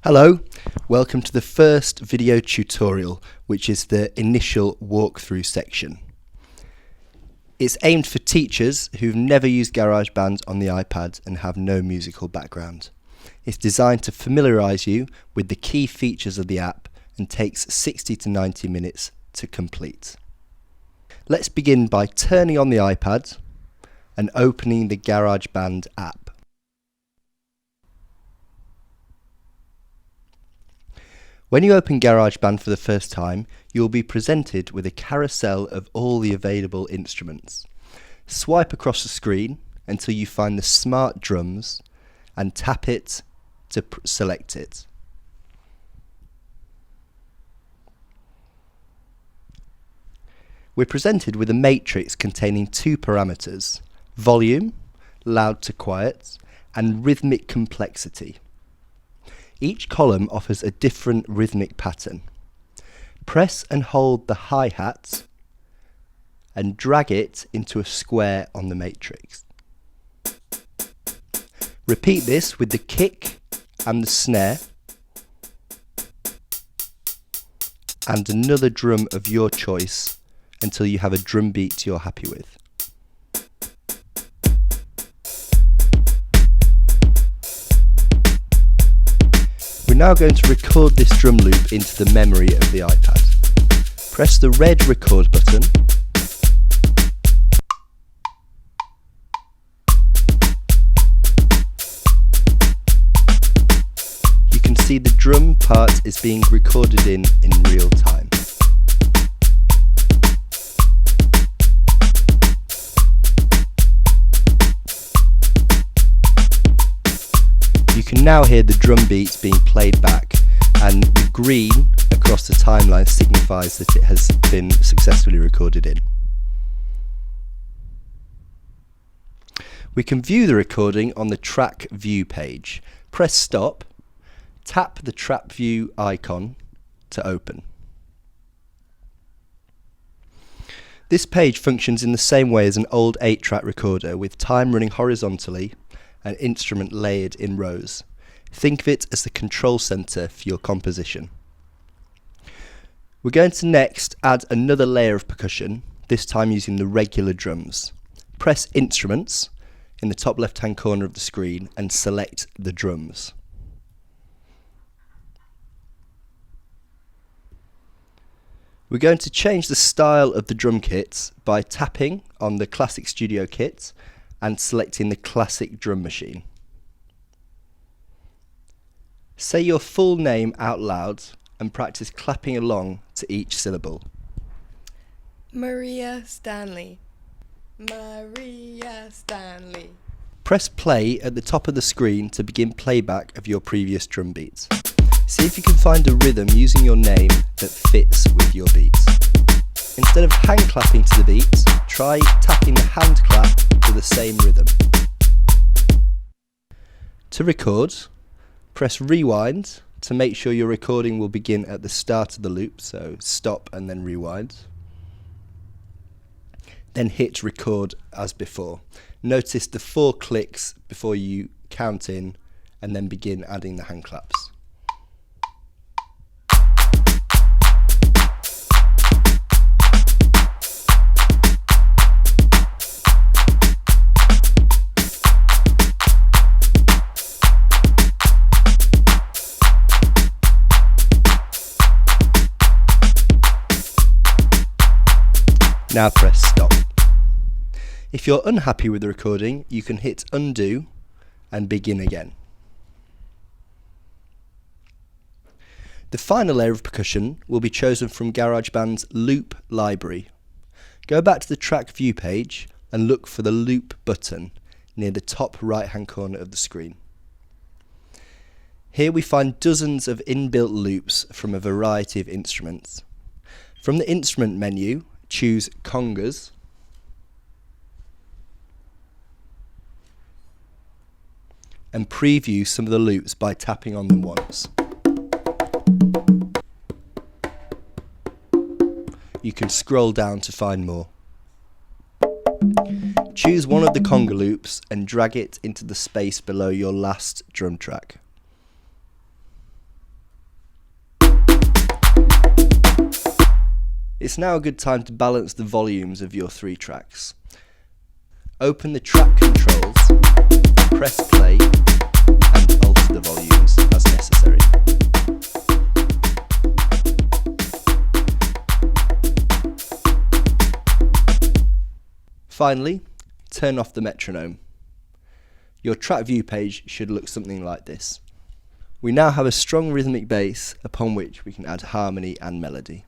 Hello, welcome to the first video tutorial, which is the initial walkthrough section. It's aimed for teachers who've never used GarageBand on the iPad and have no musical background. It's designed to familiarise you with the key features of the app and takes 60 to 90 minutes to complete. Let's begin by turning on the iPad and opening the GarageBand app. When you open GarageBand for the first time, you will be presented with a carousel of all the available instruments. Swipe across the screen until you find the Smart Drums and tap it to select it. We're presented with a matrix containing two parameters: volume, loud to quiet, and rhythmic complexity. Each column offers a different rhythmic pattern. Press and hold the hi-hat and drag it into a square on the matrix. Repeat this with the kick and the snare and another drum of your choice until you have a drum beat you're happy with. We're now going to record this drum loop into the memory of the iPad. Press the red record button you can see the drum part is being recorded in real time. You can now hear the drum beats being played back, and the green across the timeline signifies that it has been successfully recorded in. We can view the recording on the track view page. Press stop, tap the track view icon to open. This page functions in the same way as an old 8-track recorder, with time running horizontally and instrument layered in rows. Think of it as the control center for your composition. We're going to next add another layer of percussion, this time using the regular drums. Press Instruments in the top left hand corner of the screen and select the drums. We're going to change the style of the drum kit by tapping on the Classic Studio Kit and selecting the Classic Drum Machine. Say your full name out loud and practice clapping along to each syllable. Maria Stanley. Maria Stanley. Press play at the top of the screen to begin playback of your previous drum beats. See if you can find a rhythm using your name that fits with your beats. Instead of hand clapping to the beats, try tapping the hand clap to the same rhythm. To record, press rewind to make sure your recording will begin at the start of the loop, so stop and then rewind. Then hit record as before. Notice the 4 clicks before you count in and then begin adding the hand claps. Now press stop. If you're unhappy with the recording, you can hit undo and begin again. The final layer of percussion will be chosen from GarageBand's loop library. Go back to the track view page and look for the loop button near the top right hand corner of the screen. Here we find dozens of inbuilt loops from a variety of instruments. From the instrument menu, choose congas and preview some of the loops by tapping on them once. You can scroll down to find more. Choose one of the conga loops and drag it into the space below your last drum track. It's now a good time to balance the volumes of your 3 tracks. Open the track controls, press play, and alter the volumes as necessary. Finally, turn off the metronome. Your track view page should look something like this. We now have a strong rhythmic bass upon which we can add harmony and melody.